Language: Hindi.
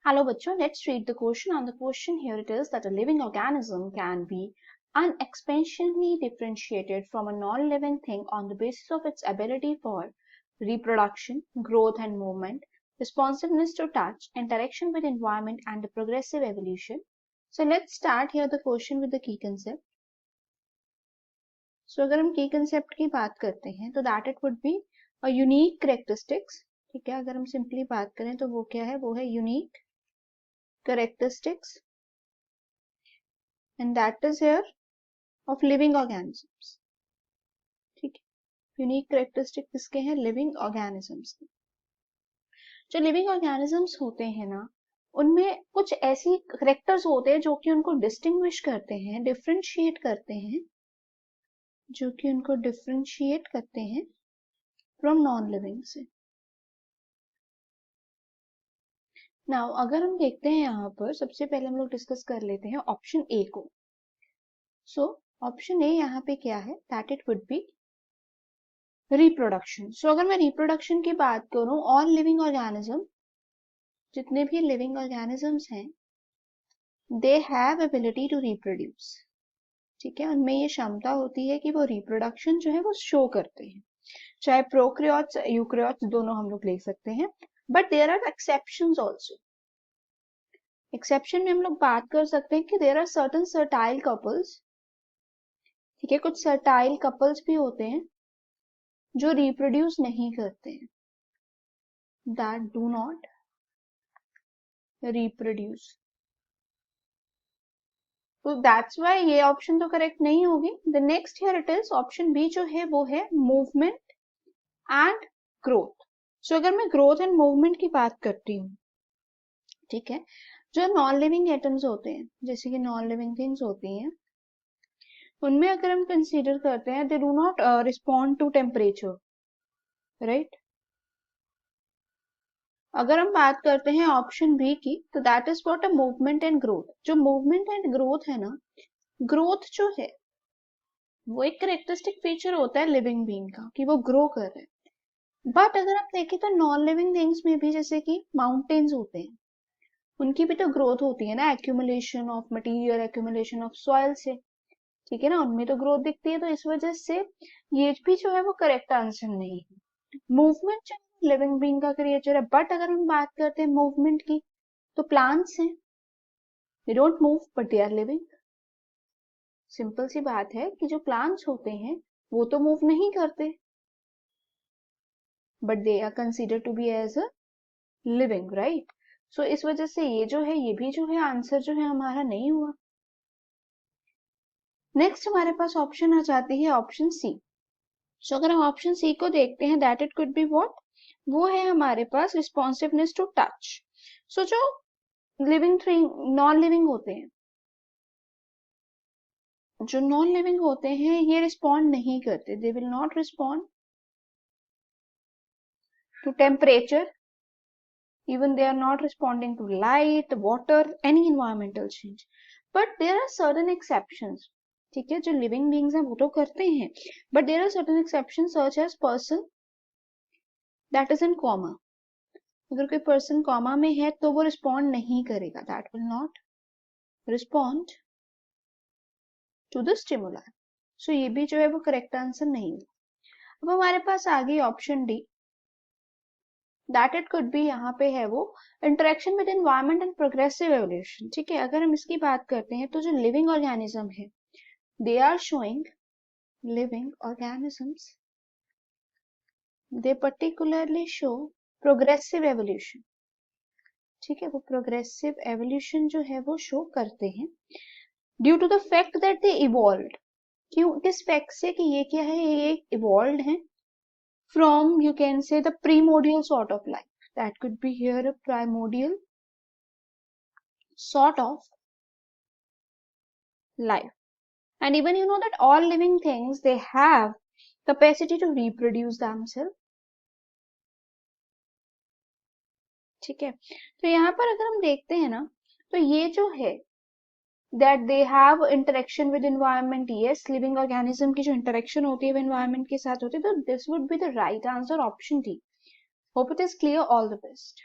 Hello बच्चों, let's read the question. On the question here it is that a living organism can be unexpansionally differentiated from a non-living thing on the basis of its ability for reproduction, growth and movement, responsiveness to touch, interaction with environment and the progressive evolution. So let's start here the question with the key concept. So अगर हम key concept की बात करते हैं तो that it would be a unique characteristics. ठीक है, अगर हम simply बात करें तो वो क्या है, वो है unique characteristics and that is here of living organisms. ठीक है, यूनिक कैरेक्टरिस्टिक किसके हैं, लिविंग ऑर्गेनिजम्स के. जो लिविंग ऑर्गेनिजम्स होते हैं ना, उनमें कुछ ऐसी कैरेक्टर्स होते हैं जो कि उनको डिस्टिंग्विश करते हैं, डिफरेंशिएट करते हैं, जो कि उनको डिफरेंशिएट करते हैं फ्रॉम नॉन लिविंग से. नाउ अगर हम देखते हैं यहाँ पर सबसे पहले हम लोग डिस्कस कर लेते हैं ऑप्शन ए को. सो ऑप्शन ए यहाँ पे क्या है, that it would be reproduction. So अगर मैं रिप्रोडक्शन की बात करूं, ऑल लिविंग ऑर्गेनिज्म, जितने भी लिविंग ऑर्गेनिजम्स हैं, they have ability to reproduce. ठीक है, उनमें ये क्षमता होती है कि वो रिप्रोडक्शन जो है वो शो करते हैं. चाहे प्रोकैरियोट्स यूकैरियोट्स दोनों हम लोग ले सकते हैं, but there are exceptions also. Exception में हम लोग बात कर सकते हैं कि there are certain sterile couples. ठीक है, कुछ सर्टाइल कपल्स भी होते हैं जो रिप्रोड्यूस नहीं करते हैं, दैट डू नॉट रिप्रोड्यूस. तो दैट्स वाई ये ऑप्शन तो करेक्ट नहीं होगी. The next here it is option B, जो है वो है मूवमेंट एंड ग्रोथ. सो अगर मैं ग्रोथ एंड मूवमेंट की बात करती हूँ, ठीक है, जो नॉन लिविंग एटम्स होते हैं, जैसे कि नॉन लिविंग थिंग्स होती हैं, उनमें अगर हम कंसीडर करते हैं, they do not respond to temperature, right. अगर हम बात करते हैं ऑप्शन बी की, तो that is what a movement and growth. जो मूवमेंट एंड ग्रोथ है ना, ग्रोथ जो है वो एक करेक्टरिस्टिक फीचर होता है लिविंग बीइंग का कि वो ग्रो कर रहे हैं. बट अगर आप देखें तो नॉन लिविंग थिंग्स में भी, जैसे कि माउंटेन्स होते हैं, उनकी भी तो ग्रोथ होती है ना, accumulation of material, accumulation of soil से. ठीक है ना, उनमें तो ग्रोथ दिखती है. तो इस वजह से ये भी जो है वो करेक्ट आंसर नहीं है. मूवमेंट जो लिविंग बीइंग का क्रिएचर है, बट अगर हम बात करते हैं मूवमेंट की, तो प्लांट्स हैं, they don't move but they are living. Simple सी बात है कि जो प्लांट्स होते हैं वो तो मूव नहीं करते, but they are considered to be as a living, right. So इस वजह से ये जो है, ये भी जो है आंसर जो है हमारा नहीं हुआ. नेक्स्ट हमारे पास ऑप्शन आ जाती है ऑप्शन सी. सो अगर हम ऑप्शन सी को देखते हैं, that it could be what, वो है हमारे पास रिस्पॉन्सिवनेस टू टच. सो जो लिविंग थिंग, नॉन लिविंग होते हैं, जो नॉन लिविंग होते हैं, ये रिस्पॉन्ड नहीं करते, they will not respond to temperature, even they are not responding to light, water, any environmental change. But there are certain exceptions. ठीक है, जो लिविंग बीइंग्स हैं वो तो करते हैं, but there are certain exceptions such as person that is in coma. अगर कोई पर्सन कॉमा में है तो वो रिस्पॉन्ड नहीं करेगा, that will not respond to the stimuli. So ये भी जो है वो करेक्ट आंसर नहीं है. अब हमारे पास आ गई option D, that it could be, यहाँ पे है वो interaction with environment and progressive evolution. ठीक है, अगर हम इसकी बात करते हैं तो जो लिविंग ऑर्गेनिज्म है, they are showing, living organisms, they particularly show progressive evolution. ठीक है, वो प्रोग्रेसिव एवोल्यूशन जो है वो शो करते हैं due to the fact that they evolved. क्यों, किस फैक्ट से कि ये क्या है, ये इवॉल्व्ड है from, you can say, the primordial sort of life. That could be here a primordial sort of life. And even you know that all living things, they have capacity to reproduce themselves. ठीक है, तो यहाँ पर अगर हम देखते हैं ना, तो ये जो है that they have interaction with environment. yes, living organism की जो interaction होती है वो environment के साथ होती है. तो this would be the right answer, option D. Hope it is clear. All the best.